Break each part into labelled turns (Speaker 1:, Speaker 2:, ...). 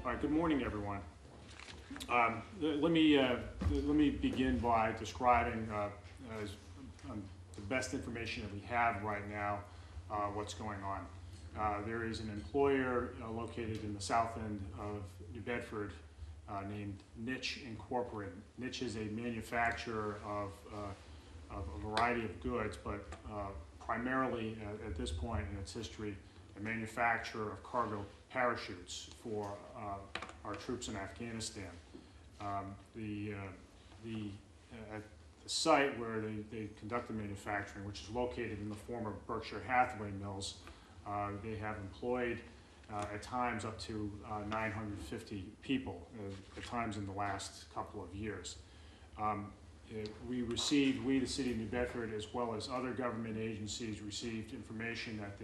Speaker 1: All right, good morning, everyone. Let me begin by describing the best information that we have right now, what's going on. There is an employer located in the south end of New Bedford named Niche Incorporated. Niche is a manufacturer of a variety of goods, but primarily at this point in its history, a manufacturer of cargo parachutes for our troops in Afghanistan. At the site where they conduct the manufacturing, which is located in the former Berkshire Hathaway mills, they have employed at times up to 950 people, at times in the last couple of years. We, the city of New Bedford, as well as other government agencies, received information that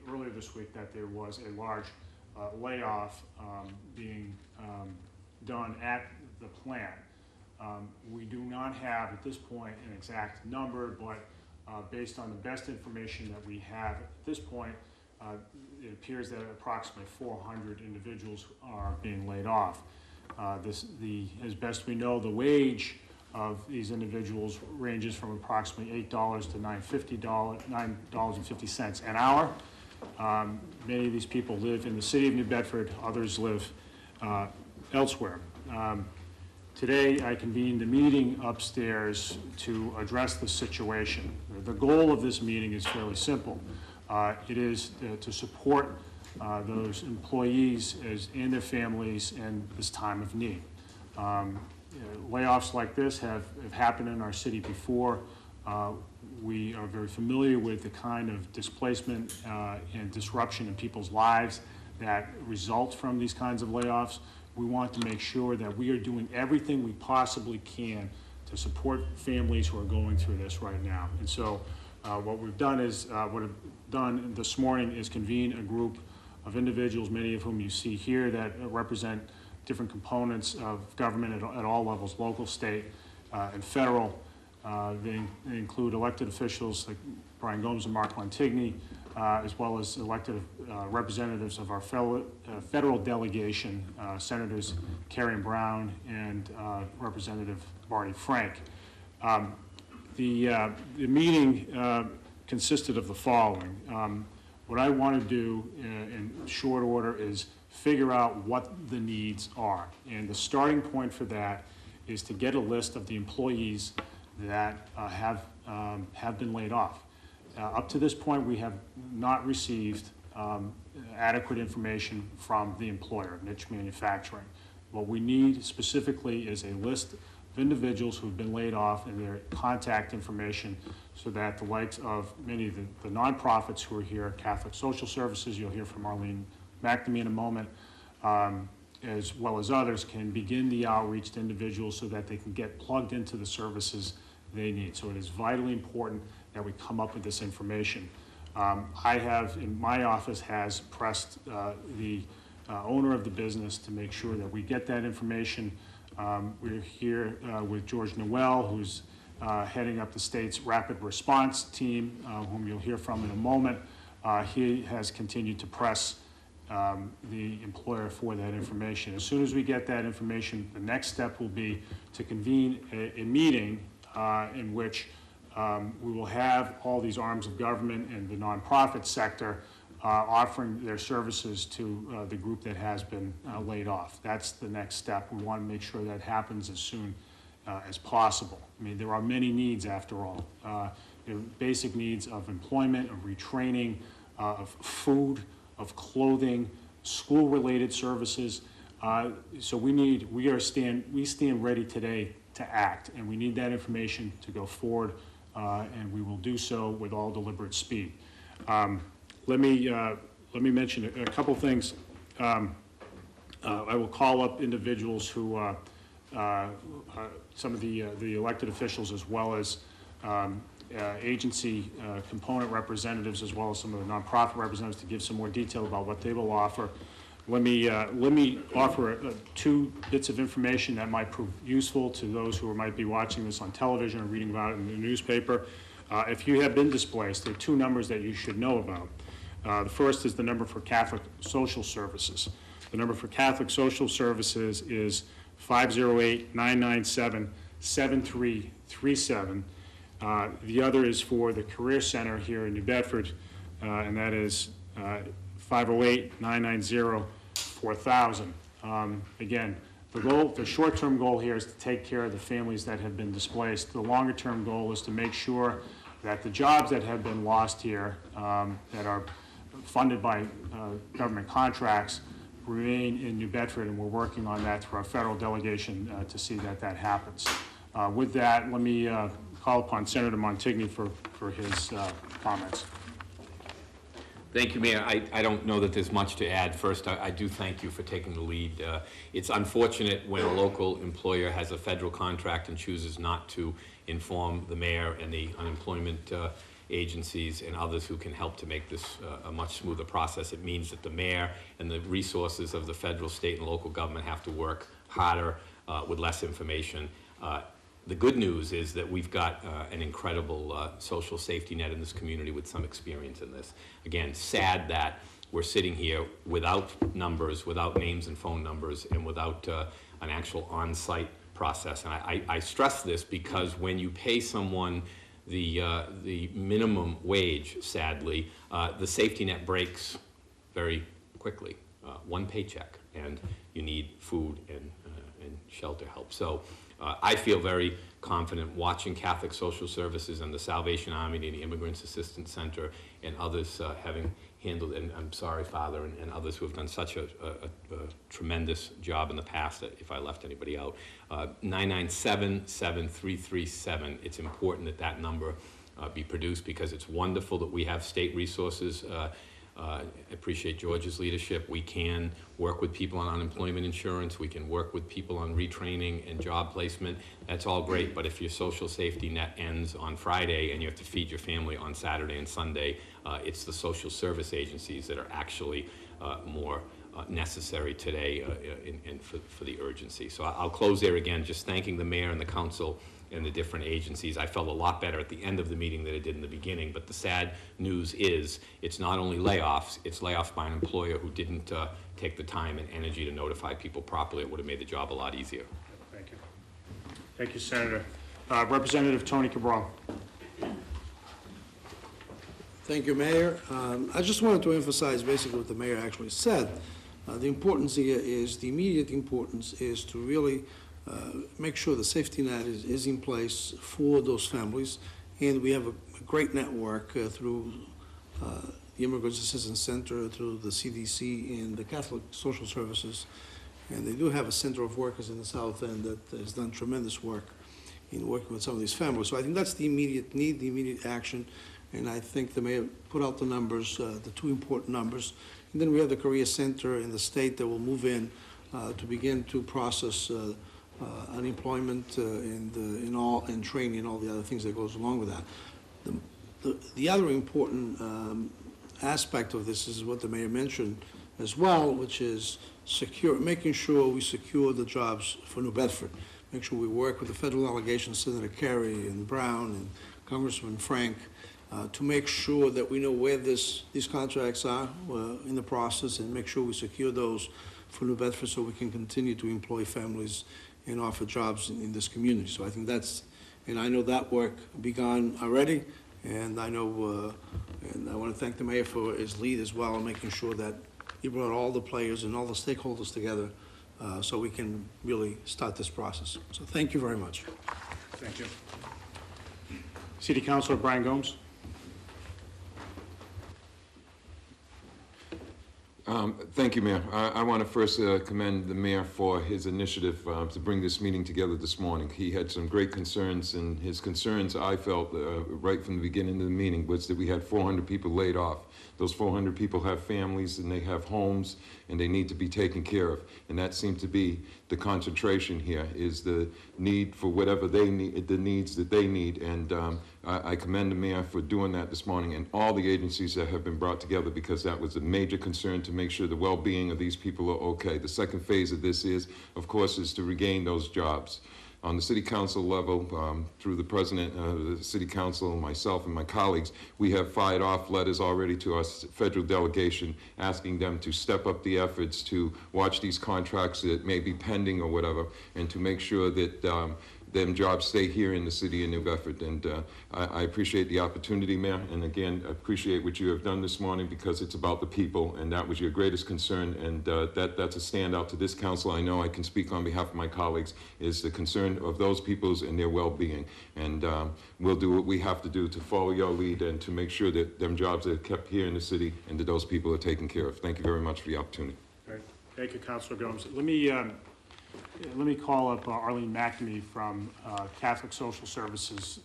Speaker 1: earlier this week, that there was a large layoff being done at the plant. We do not have at this point an exact number, but based on the best information that we have at this point, it appears that approximately 400 individuals are being laid off. As best we know, the wage of these individuals ranges from approximately $8 to $9.50 an hour. Many of these people live in the city of New Bedford, others live elsewhere. Today I convened a meeting upstairs to address the situation. The goal of this meeting is fairly simple. It is to support those employees and their families in this time of need. Layoffs like this have happened in our city before. We are very familiar with the kind of displacement and disruption in people's lives that result from these kinds of layoffs. We want to make sure that we are doing everything we possibly can to support families who are going through this right now. And so what we've done this morning is convene a group of individuals, many of whom you see here, that represent different components of government at all levels, local, state, and federal. They include elected officials like Brian Gomes and Mark Montigny, as well as elected representatives of our federal delegation, Senators Kerry and Brown and Representative Barney Frank. The meeting consisted of the following. What I want to do in short order is figure out what the needs are. And the starting point for that is to get a list of the employees that have been laid off. Up to this point, we have not received adequate information from the employer, Niche Manufacturing. What we need specifically is a list of individuals who have been laid off and their contact information, so that the likes of many of the nonprofits who are here, Catholic Social Services, you'll hear from Arlene Macrame in a moment, as well as others, can begin the outreach to individuals so that they can get plugged into the services they need. So it is vitally important that we come up with this information. My office has pressed the owner of the business to make sure that we get that information. We're here with George Noel, who's heading up the state's rapid response team, whom you'll hear from in a moment. He has continued to press the employer for that information. As soon as we get that information, the next step will be to convene a meeting in which we will have all these arms of government and the nonprofit sector offering their services to the group that has been laid off. That's the next step. We want to make sure that happens as soon as possible. I mean, there are many needs after all. There are basic needs of employment, of retraining, of food, of clothing, school-related services. So we stand ready today to act, and we need that information to go forward, and we will do so with all deliberate speed. Let me mention a couple things. I will call up individuals who, some of the elected officials, as well as agency component representatives, as well as some of the nonprofit representatives, to give some more detail about what they will offer. Let me offer two bits of information that might prove useful to those who might be watching this on television or reading about it in the newspaper. If you have been displaced, there are two numbers that you should know about. The first is the number for Catholic Social Services. The number for Catholic Social Services is 508-997-7337. The other is for the Career Center here in New Bedford, and that is 508-990-4000. Again, the short-term goal here is to take care of the families that have been displaced. The longer-term goal is to make sure that the jobs that have been lost here, that are funded by government contracts, remain in New Bedford, and we're working on that through our federal delegation to see that that happens. With that, let me call upon Senator Montigny for his comments.
Speaker 2: Thank you, Mayor. I don't know that there's much to add. First, I do thank you for taking the lead. It's unfortunate when a local employer has a federal contract and chooses not to inform the mayor and the unemployment agencies and others who can help to make this a much smoother process. It means that the mayor and the resources of the federal, state, and local government have to work harder with less information. The good news is that we've got an incredible social safety net in this community with some experience in this. Again, sad that we're sitting here without numbers, without names and phone numbers, and without an actual on-site process. And I stress this because when you pay someone the minimum wage, sadly, the safety net breaks very quickly. One paycheck, and you need food and shelter help. So I feel very confident watching Catholic Social Services and the Salvation Army and the Immigrants Assistance Center and others having handled, and I'm sorry, Father, and others who have done such a tremendous job in the past, if I left anybody out. 997-7337, it's important that that number be produced because it's wonderful that we have state resources. I appreciate George's leadership. We can work with people on unemployment insurance. We can work with people on retraining and job placement. That's all great, but if your social safety net ends on Friday and you have to feed your family on Saturday and Sunday, it's the social service agencies that are actually more necessary today and for the urgency. So I'll close there again, just thanking the mayor and the council and the different agencies. I felt a lot better at the end of the meeting than I did in the beginning, but the sad news is it's not only layoffs, it's layoffs by an employer who didn't take the time and energy to notify people properly. It would have made the job a lot easier.
Speaker 1: Thank you. Thank you, Senator. Representative Tony Cabral.
Speaker 3: Thank you, Mayor. I just wanted to emphasize basically what the mayor actually said. The importance here is, the immediate importance is to really make sure the safety net is in place for those families. And we have a great network through the Immigrants Assistance Center, through the CDC and the Catholic Social Services. And they do have a center of workers in the South End that has done tremendous work in working with some of these families. So I think that's the immediate need, the immediate action. And I think the mayor put out the numbers, the two important numbers. And then we have the Career Center in the state that will move in to begin to process unemployment and training and all the other things that goes along with that. The other important aspect of this is what the mayor mentioned as well, which is making sure we secure the jobs for New Bedford. Make sure we work with the federal delegation, Senator Kerry and Brown and Congressman Frank, to make sure that we know where these contracts are in the process, and make sure we secure those for New Bedford so we can continue to employ families and offer jobs in this community. So I think and I know that work begun already, and I know, and I want to thank the mayor for his lead as well, in making sure that he brought all the players and all the stakeholders together so we can really start this process. So thank you very much.
Speaker 1: Thank you. City Councilor Brian Gomes.
Speaker 4: Thank you, Mayor. I want to first commend the mayor for his initiative to bring this meeting together this morning. He had some great concerns, and his concerns, I felt, right from the beginning of the meeting, was that we had 400 people laid off. Those 400 people have families, and they have homes, and they need to be taken care of. And that seemed to be the concentration here, is the need for whatever they need, the needs that they need. And I commend the mayor for doing that this morning, and all the agencies that have been brought together, because that was a major concern to make sure the well-being of these people are okay. The second phase of this is, of course, is to regain those jobs. on the city council level, through the president of the city council, myself and my colleagues, we have fired off letters already to our federal delegation asking them to step up the efforts to watch these contracts that may be pending or whatever, and to make sure that them jobs stay here in the city of New Bedford. And I appreciate the opportunity, Mayor, and again, I appreciate what you have done this morning, because it's about the people, and that was your greatest concern, and that's a standout to this council. I know I can speak on behalf of my colleagues, is the concern of those peoples and their well-being. And we'll do what we have to do to follow your lead and to make sure that them jobs are kept here in the city and that those people are taken care of. Thank you very much for the opportunity.
Speaker 1: All right. Thank you, Councilor Gomes. Let me call up Arlene Macrame from Catholic Social Services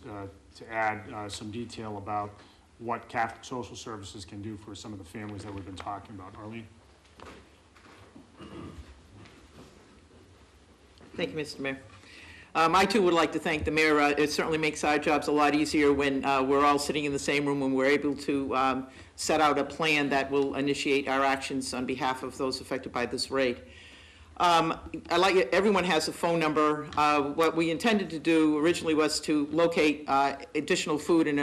Speaker 1: to add some detail about what Catholic Social Services can do for some of the families that we've been talking about. Arlene?
Speaker 5: Thank you, Mr. Mayor. I too would like to thank the mayor. It certainly makes our jobs a lot easier when we're all sitting in the same room and we're able to set out a plan that will initiate our actions on behalf of those affected by this raid. Everyone has a phone number. What we intended to do originally was to locate additional food in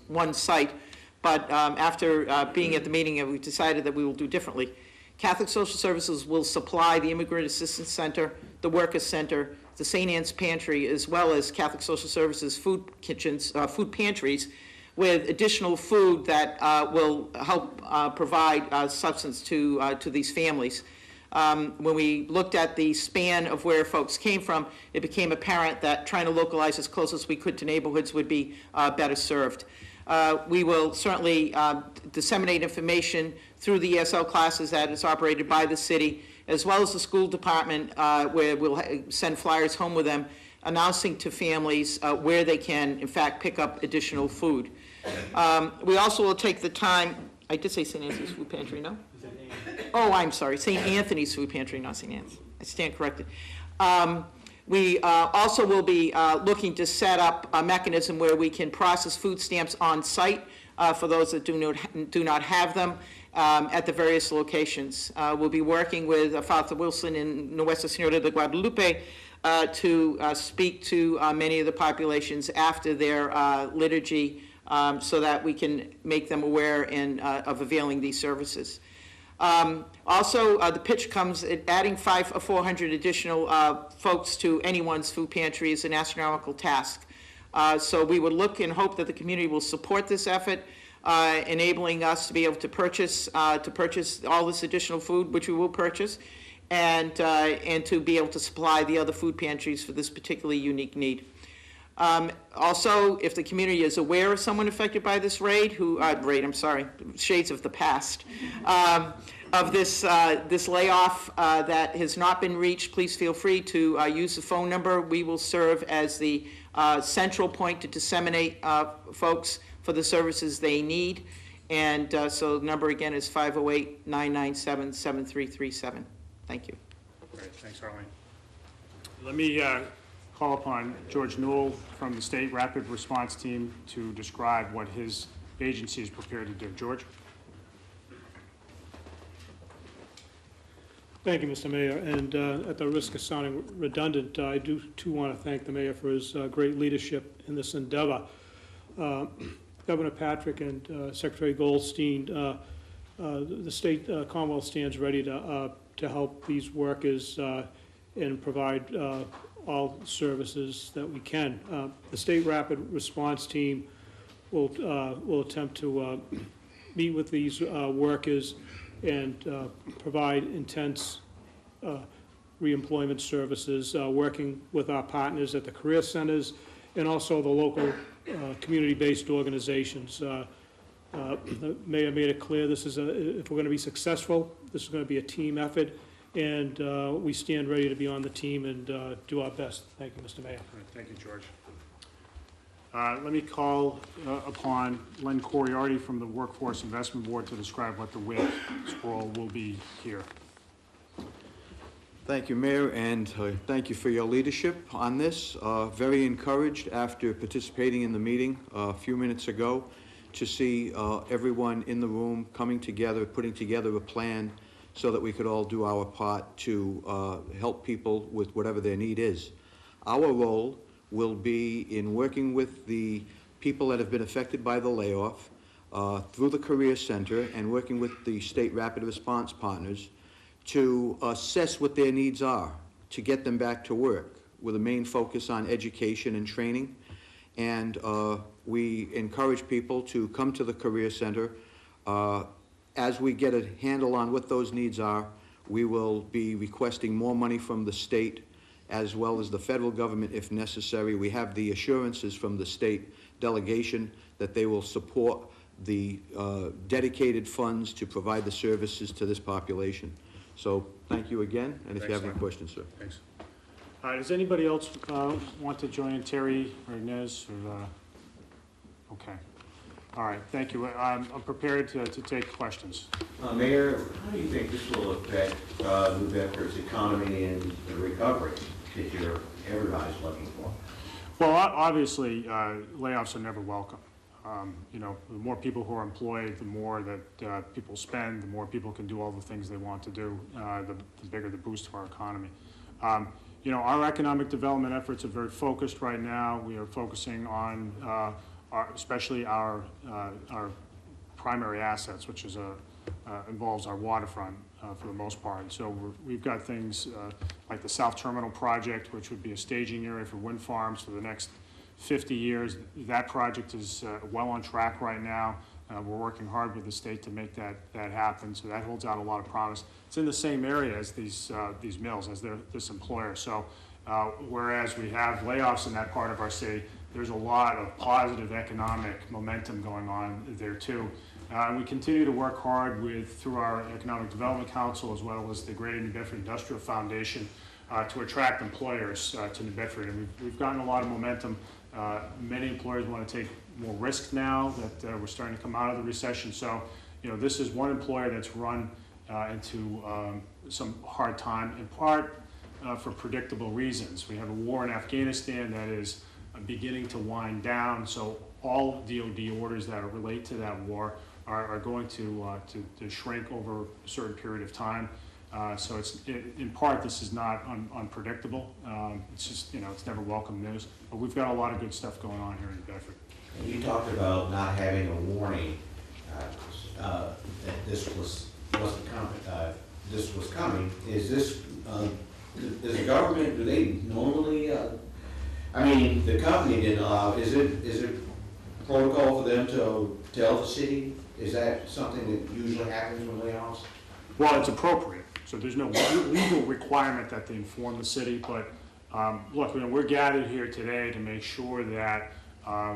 Speaker 5: one site, but after being at the meeting, we decided that we will do differently. Catholic Social Services will supply the Immigrant Assistance Center, the Workers Center, the St. Anne's Pantry, as well as Catholic Social Services food kitchens, food pantries, with additional food that will help provide substance to these families. When we looked at the span of where folks came from, it became apparent that trying to localize as close as we could to neighborhoods would be better served. We will certainly disseminate information through the ESL classes that is operated by the city, as well as the school department, where we'll send flyers home with them, announcing to families where they can, in fact, pick up additional food. We also will take the time, I did say St. Anthony's Food Pantry, no? Oh, I'm sorry, St. Anthony's Food Pantry, not St. Anne's. I stand corrected. We also will be looking to set up a mechanism where we can process food stamps on site for those that do not have them at the various locations. We'll be working with Father Wilson in Nuestra Senora de Guadalupe to speak to many of the populations after their liturgy so that we can make them aware of availing these services. Also, the pitch comes at adding 400 additional folks to anyone's food pantry is an astronomical task. So we would look and hope that the community will support this effort, enabling us to be able to purchase all this additional food, which we will purchase, and to be able to supply the other food pantries for this particularly unique need. Also, if the community is aware of someone affected by this shades of the past, of this layoff that has not been reached, please feel free to use the phone number. We will serve as the central point to disseminate folks for the services they need. And so the number again is 508-997-7337. Thank you.
Speaker 1: Great, thanks, Arlene. Let me call upon George Newell from the State Rapid Response Team to describe what his agency is prepared to do. George?
Speaker 6: Thank you, Mr. Mayor. And at the risk of sounding redundant, I do too want to thank the mayor for his great leadership in this endeavor. Governor Patrick and Secretary Goldstein, the state Commonwealth stands ready to help these workers and provide all services that we can. The State Rapid Response Team will attempt to meet with these workers and provide intense reemployment services, working with our partners at the career centers and also the local community-based organizations. The mayor made it clear if we're going to be successful, this is going to be a team effort, and we stand ready to be on the team and do our best. Thank you, Mr. Mayor.
Speaker 1: All right, thank you, George. Let me call upon Len Coriarty from the Workforce Investment Board to describe what the WIP scroll will be here.
Speaker 7: Thank you, Mayor, and thank you for your leadership on this. Very encouraged after participating in the meeting a few minutes ago to see everyone in the room coming together, putting together a plan so that we could all do our part to help people with whatever their need is. Our role will be in working with the people that have been affected by the layoff through the Career Center and working with the state rapid response partners to assess what their needs are to get them back to work, with a main focus on education and training. And we encourage people to come to the Career Center. As we get a handle on what those needs are, we will be requesting more money from the state as well as the federal government if necessary. We have the assurances from the state delegation that they will support the dedicated funds to provide the services to this population. So thank you again, and if you have any questions, sir.
Speaker 1: Thanks. Does anybody else want to join in? Terry or Inez? Or, okay. All right, thank you. I'm prepared to take questions.
Speaker 8: Mayor, how do you think this will affect New Bedford's economy and the recovery that everybody's looking for?
Speaker 1: Well, obviously, layoffs are never welcome. You know, the more people who are employed, the more that people spend, the more people can do all the things they want to do, the bigger the boost to our economy. You know, our economic development efforts are very focused right now. We are focusing on especially our primary assets, which is involves our waterfront for the most part. So we've got things like the South Terminal project, which would be a staging area for wind farms for the next 50 years. That project is well on track right now. We're working hard with the state to make that happen, so that holds out a lot of promise. It's in the same area as these mills, as this employer. So whereas we have layoffs in that part of our city, there's a lot of positive economic momentum going on there too. We continue to work hard through our Economic Development Council as well as the Greater New Bedford Industrial Foundation to attract employers to New Bedford. And we've gotten a lot of momentum. Many employers want to take more risk now that we're starting to come out of the recession. So, you know, this is one employer that's run into some hard time, in part for predictable reasons. We have a war in Afghanistan that is beginning to wind down, so all DoD orders that relate to that war are going to shrink over a certain period of time. So in part, this is not unpredictable. It's just, you know, it's never welcome news. But we've got a lot of good stuff going on here in Bedford.
Speaker 8: And you talked about not having a warning that this was coming. Is this does the government, do they normally? I mean, the company didn't allow. Is it protocol for them to tell the city? Is that something that usually happens when layoffs?
Speaker 1: Well, it's appropriate. So there's no legal requirement that they inform the city. But look, you know, we're gathered here today to make sure that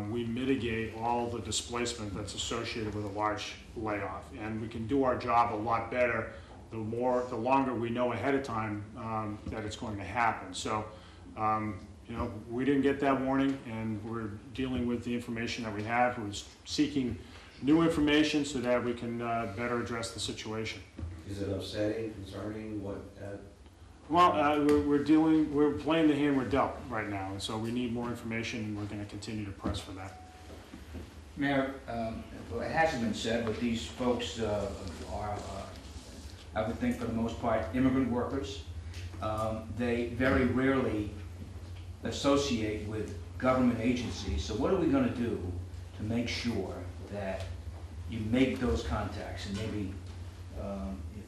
Speaker 1: we mitigate all the displacement that's associated with a large layoff, and we can do our job a lot better the longer we know ahead of time that it's going to happen. So. You know, we didn't get that warning, and we're dealing with the information that we have. We're seeking new information so that we can better address the situation.
Speaker 8: Is it upsetting, concerning? What?
Speaker 1: Well, we're playing the hand we're dealt right now, and so we need more information, and we're going to continue to press for that.
Speaker 9: Mayor, well, it hasn't been said, but these folks are, I would think for the most part, immigrant workers. They very rarely associate with government agencies. So what are we going to do to make sure that you make those contacts? And maybe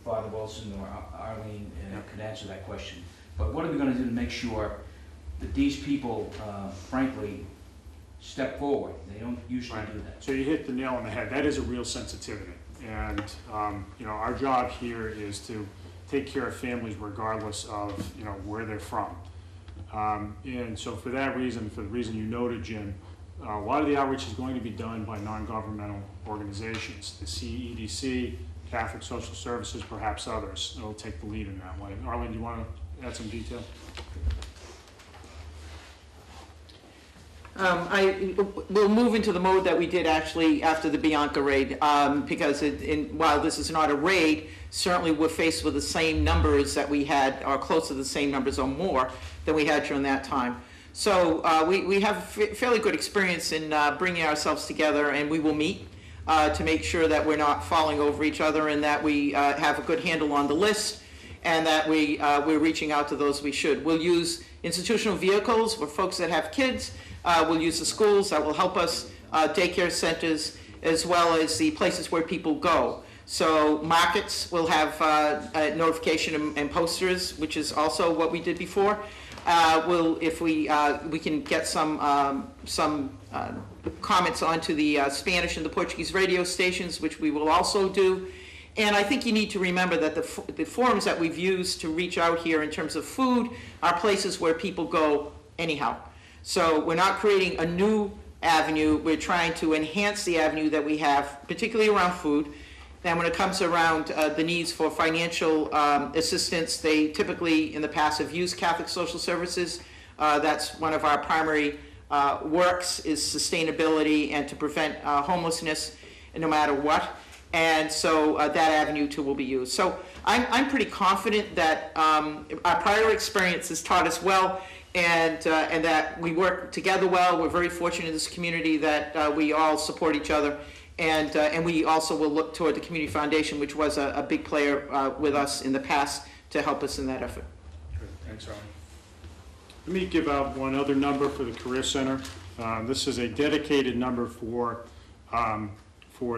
Speaker 9: Father Wilson or Arlene could answer that question. But what are we going to do to make sure that these people, frankly, step forward? They don't usually do that.
Speaker 1: So you hit the nail on the head. That is a real sensitivity. And you know, our job here is to take care of families regardless of, you know, where they're from. And so for that reason, for the reason you noted, Jim, a lot of the outreach is going to be done by non-governmental organizations, the CEDC, Catholic Social Services, perhaps others. They'll take the lead in that way. Arlene, do you want to add some detail?
Speaker 5: We'll move into the mode that we did actually after the Bianca raid, because while this is not a raid, certainly we're faced with the same numbers that we had, or close to the same numbers or more than we had during that time. So we have fairly good experience in bringing ourselves together, and we will meet to make sure that we're not falling over each other and that we have a good handle on the list and that we're reaching out to those we should. We'll use institutional vehicles for folks that have kids. We'll use the schools that will help us, daycare centers, as well as the places where people go. So markets will have a notification and posters, which is also what we did before. If we can get some comments onto the Spanish and the Portuguese radio stations, which we will also do. And I think you need to remember that the forums that we've used to reach out here in terms of food are places where people go anyhow. So we're not creating a new avenue. We're trying to enhance the avenue that we have, particularly around food. And when it comes around the needs for financial assistance, they typically in the past have used Catholic Social Services. That's one of our primary works, is sustainability and to prevent homelessness no matter what. And so that avenue too will be used. So I'm pretty confident that our prior experience has taught us well, and that we work together well. We're very fortunate in this community that we all support each other. And we also will look toward the Community Foundation, which was a big player with us in the past to help us in that effort.
Speaker 1: Good. Thanks, Arlene. Let me give out one other number for the Career Center. This is a dedicated number for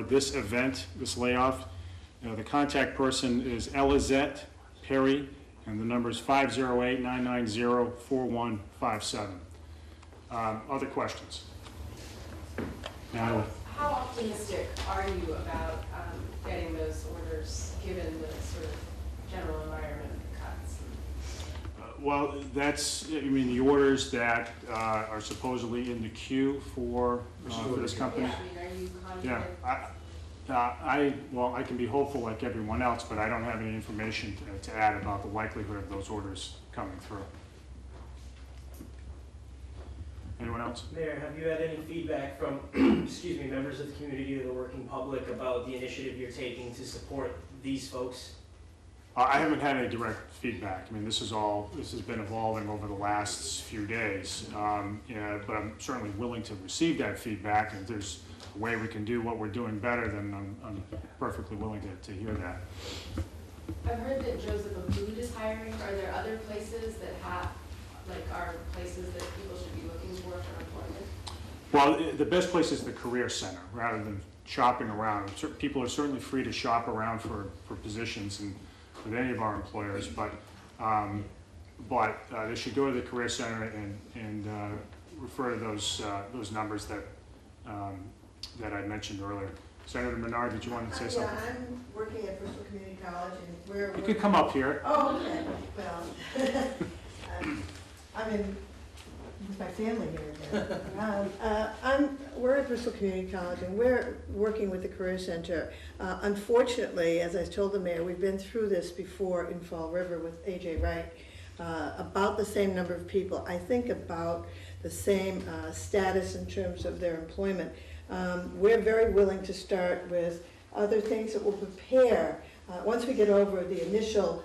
Speaker 1: this event, this layoff. The contact person is Elizette Perry, and the number is 508-990-4157. Other questions? Natalie?
Speaker 10: How optimistic are you about getting those orders, given the sort of general environment of the cuts?
Speaker 1: Well, that's, I mean, the orders that are supposedly in the queue for this company.
Speaker 10: Yeah, I mean, are you confident?
Speaker 1: Yeah, well, I can be hopeful like everyone else, but I don't have any information to add about the likelihood of those orders coming through. Anyone else?
Speaker 11: Mayor, have you had any feedback from, excuse me, members of the community or the working public about the initiative you're taking to support these folks?
Speaker 1: I haven't had any direct feedback. I mean, this has been evolving over the last few days. Yeah, but I'm certainly willing to receive that feedback. If there's a way we can do what we're doing better, then I'm perfectly willing to hear that.
Speaker 10: I've heard that Joseph Food is hiring. Are there other places that are places that people should be looking for employment?
Speaker 1: Well, the best place is the Career Center, rather than shopping around. People are certainly free to shop around for positions and with any of our employers, but they should go to the Career Center and refer to those numbers that I mentioned earlier. Senator Menard, did you want to say something?
Speaker 12: Yeah, I'm working at Bristol Community College, and
Speaker 1: You could come up here.
Speaker 12: Oh, okay. Well, I'm in with my family here again. We're at Bristol Community College, and we're working with the Career Center. Unfortunately, as I told the mayor, we've been through this before in Fall River with A.J. Wright. About the same number of people. I think about the same status in terms of their employment. We're very willing to start with other things that will prepare. Once we get over the initial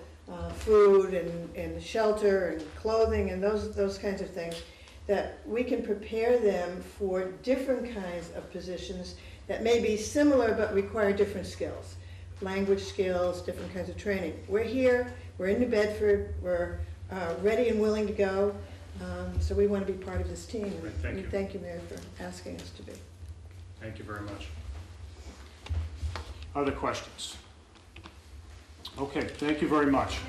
Speaker 12: food and shelter and clothing and those kinds of things, that we can prepare them for different kinds of positions that may be similar but require different skills. Language skills, different kinds of training. We're here, we're in New Bedford, we're ready and willing to go, so we want to be part of this team.
Speaker 1: Thank you.
Speaker 12: Thank you, Mayor, for asking us to be.
Speaker 1: Thank you very much. Other questions? Okay, thank you very much.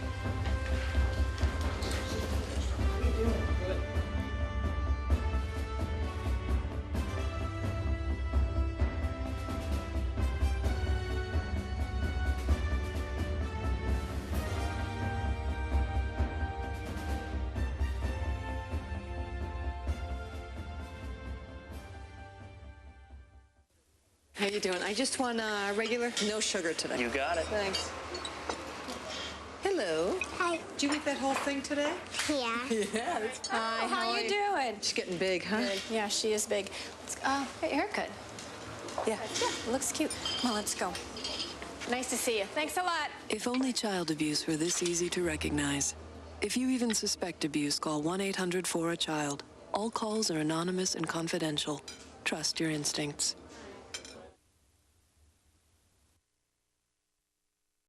Speaker 13: How you doing? I just want regular, no sugar today.
Speaker 11: You got it.
Speaker 13: Thanks. Hello.
Speaker 14: Hi.
Speaker 13: Did you eat that whole thing today?
Speaker 14: Yeah.
Speaker 13: Yeah.
Speaker 14: Hi, how you doing?
Speaker 13: She's getting big, huh?
Speaker 14: Good. Yeah, she is big. Hey, haircut.
Speaker 13: Yeah.
Speaker 14: Yeah, looks cute. Well, let's go. Nice to see you. Thanks a lot.
Speaker 15: If only child abuse were this easy to recognize. If you even suspect abuse, call 1-800-4-A-CHILD. All calls are anonymous and confidential. Trust your instincts.